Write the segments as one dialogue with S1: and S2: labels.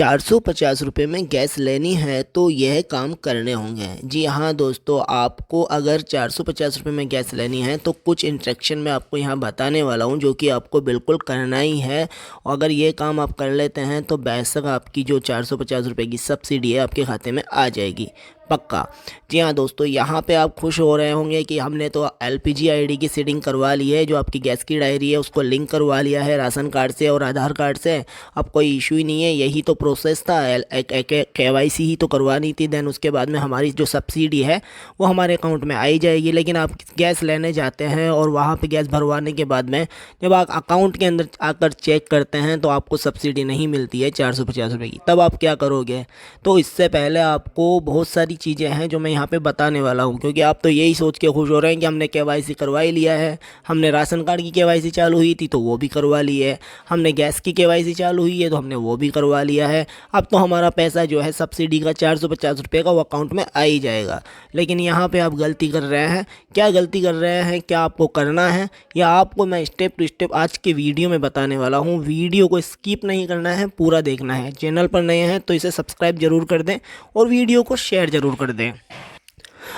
S1: ₹450 में गैस लेनी है तो यह काम करने होंगे। जी हाँ दोस्तों, आपको अगर ₹450 में गैस लेनी है तो कुछ इंस्ट्रक्शन मैं आपको यहाँ बताने वाला हूँ जो कि आपको बिल्कुल करना ही है। और अगर ये काम आप कर लेते हैं तो बेशक आपकी जो ₹450 की सब्सिडी है आपके खाते में आ जाएगी, पक्का। जी हाँ दोस्तों, यहाँ पे आप खुश हो रहे होंगे कि हमने तो एलपीजी आईडी की सेटिंग करवा ली है, जो आपकी गैस की डायरी है उसको लिंक करवा लिया है राशन कार्ड से और आधार कार्ड से। अब कोई इशू ही नहीं है, यही तो प्रोसेस था। केवाईसी ही तो करवानी थी, देन उसके बाद में हमारी जो सब्सिडी है वो हमारे अकाउंट में आई जाएगी। लेकिन आप गैस लेने जाते हैं और वहाँ पे गैस भरवाने के बाद में जब आप अकाउंट के अंदर आकर चेक करते हैं तो आपको सब्सिडी नहीं मिलती है ₹450 की। तब आप क्या करोगे? तो इससे पहले आपको बहुत सारी चीज़ें हैं जो मैं यहाँ पे बताने वाला हूँ, क्योंकि आप तो यही सोच के खुश हो रहे हैं कि हमने केवाईसी करवा ही लिया है। हमने राशन कार्ड की केवाईसी चालू हुई थी तो वो भी करवा ली है, हमने गैस की केवाईसी चालू हुई है तो हमने वो भी करवा लिया है। अब तो हमारा पैसा जो है सब्सिडी का ₹450 का वो अकाउंट में आ ही जाएगा। लेकिन यहाँ पे आप गलती कर रहे हैं। क्या गलती कर रहे हैं, क्या आपको करना है, या आपको मैं स्टेप टू स्टेप आज के वीडियो में बताने वाला हूँ। वीडियो को स्किप नहीं करना है, पूरा देखना है। चैनल पर नए हैं तो इसे सब्सक्राइब जरूर कर दें और वीडियो को शेयर ज़रूर कर दें।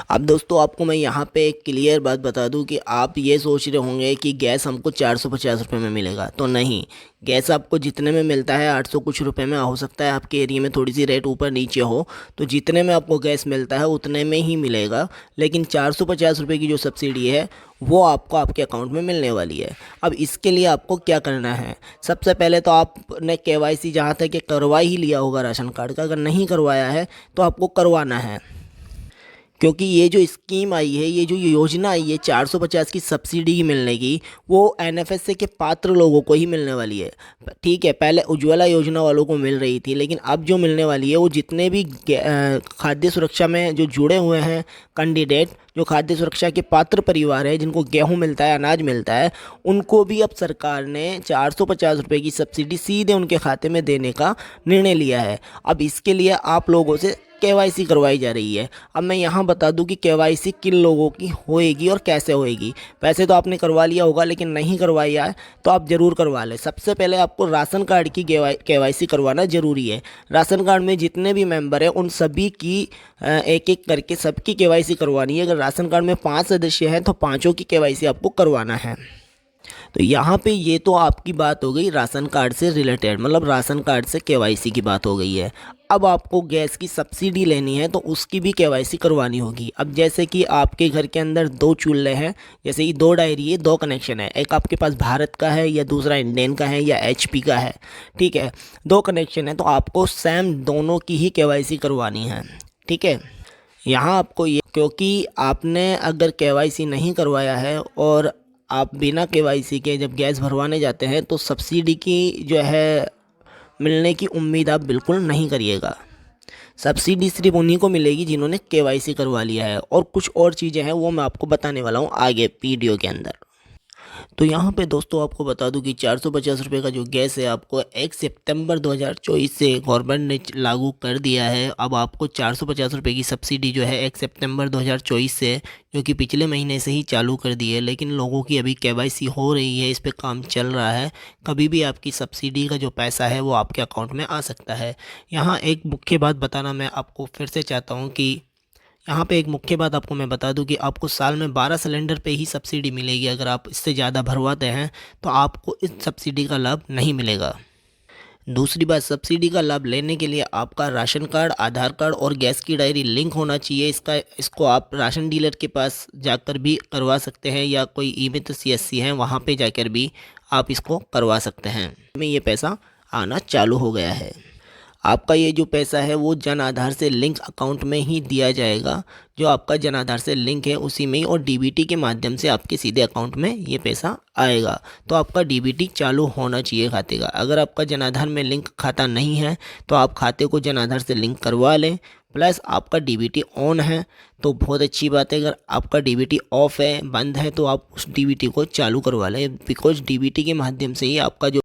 S1: अब दोस्तों, आपको मैं यहाँ पे एक क्लियर बात बता दूँ कि आप ये सोच रहे होंगे कि गैस हमको ₹450 में मिलेगा, तो नहीं। गैस आपको जितने में मिलता है 800 कुछ रुपए में, हो सकता है आपके एरिया में थोड़ी सी रेट ऊपर नीचे हो, तो जितने में आपको गैस मिलता है उतने में ही मिलेगा। लेकिन ₹450 की जो सब्सिडी है वो आपको आपके अकाउंट में मिलने वाली है। अब इसके लिए आपको क्या करना है? सबसे पहले तो आपने केवाईसी जहाँ तक कि करवा ही लिया होगा राशन कार्ड का, अगर नहीं करवाया है तो आपको करवाना है। क्योंकि ये जो स्कीम आई है, ये जो योजना आई है 450 की सब्सिडी मिलने की, वो एनएफएसए के पात्र लोगों को ही मिलने वाली है। ठीक है, पहले उज्ज्वला योजना वालों को मिल रही थी, लेकिन अब जो मिलने वाली है वो जितने भी खाद्य सुरक्षा में जो जुड़े हुए हैं कैंडिडेट, जो खाद्य सुरक्षा के पात्र परिवार है, जिनको गेहूं मिलता है, अनाज मिलता है, उनको भी अब सरकार ने ₹450 की सब्सिडी सीधे उनके खाते में देने का निर्णय लिया है। अब इसके लिए आप लोगों से केवाईसी करवाई जा रही है। अब मैं यहाँ बता दूं कि केवाईसी किन लोगों की होएगी और कैसे होएगी। वैसे तो आपने करवा लिया होगा, लेकिन नहीं करवाया है तो आप ज़रूर करवा लें। सबसे पहले आपको राशन कार्ड की केवाईसी करवाना ज़रूरी है। राशन कार्ड में जितने भी मेंबर हैं उन सभी की एक एक करके सबकी केवाईसी करवानी है। अगर राशन कार्ड में 5 सदस्य हैं तो पाँचों की केवाईसी आपको करवाना है। तो यहाँ पे ये तो आपकी बात हो गई राशन कार्ड से रिलेटेड, मतलब राशन कार्ड से केवाईसी की बात हो गई है। अब आपको गैस की सब्सिडी लेनी है तो उसकी भी केवाईसी करवानी होगी। अब जैसे कि आपके घर के अंदर 2 चूल्हे हैं, जैसे कि 2 डायरी है, 2 कनेक्शन है, एक आपके पास भारत का है या दूसरा इंडियन का है या एचपी का है, ठीक है, 2 कनेक्शन है, तो आपको सेम दोनों की ही केवाईसी करवानी है। ठीक है, यहाँ आपको ये, क्योंकि आपने अगर केवाईसी नहीं करवाया है और आप बिना केवाईसी के जब गैस भरवाने जाते हैं तो सब्सिडी की जो है मिलने की उम्मीद आप बिल्कुल नहीं करिएगा। सब्सिडी सिर्फ उन्हीं को मिलेगी जिन्होंने केवाईसी करवा लिया है, और कुछ और चीज़ें हैं वो मैं आपको बताने वाला हूँ आगे वीडियो के अंदर। तो यहाँ पे दोस्तों आपको बता दूं कि ₹450 का जो गैस है आपको 1 सितंबर 2024 से गवर्नमेंट ने लागू कर दिया है। अब आपको ₹450 की सब्सिडी जो है 1 सितंबर 2024 से, जो कि पिछले महीने से ही चालू कर दी है, लेकिन लोगों की अभी केवाईसी हो रही है, इस पर काम चल रहा है। कभी भी आपकी सब्सिडी का जो पैसा है वो आपके अकाउंट में आ सकता है। यहाँ एक मुख्य बात बताना मैं आपको फिर से चाहता हूँ कि यहाँ पे एक मुख्य बात आपको मैं बता दूं कि आपको साल में 12 सिलेंडर पे ही सब्सिडी मिलेगी। अगर आप इससे ज़्यादा भरवाते हैं तो आपको इस सब्सिडी का लाभ नहीं मिलेगा। दूसरी बात, सब्सिडी का लाभ लेने के लिए आपका राशन कार्ड, आधार कार्ड और गैस की डायरी लिंक होना चाहिए। इसको आप राशन डीलर के पास जाकर भी करवा सकते हैं, या कोई ई-मित्र सीएससी हैं वहाँ पे जाकर भी आप इसको करवा सकते हैं। में ये पैसा आना चालू हो गया है। आपका ये जो पैसा है वो जन आधार से लिंक अकाउंट में ही दिया जाएगा। जो आपका जन आधार से लिंक है उसी में ही, और डीबीटी के माध्यम से आपके सीधे अकाउंट में ये पैसा आएगा। तो आपका डीबीटी चालू होना चाहिए खाते का। अगर आपका जन आधार में लिंक खाता नहीं है तो आप खाते को जन आधार से लिंक करवा लें, प्लस आपका डीबीटी ऑन है तो बहुत अच्छी बात है। अगर आपका डीबीटी ऑफ है, बंद है, तो आप उस डीबीटी को चालू करवा लें, बिकॉज डीबीटी के माध्यम से ही आपका जो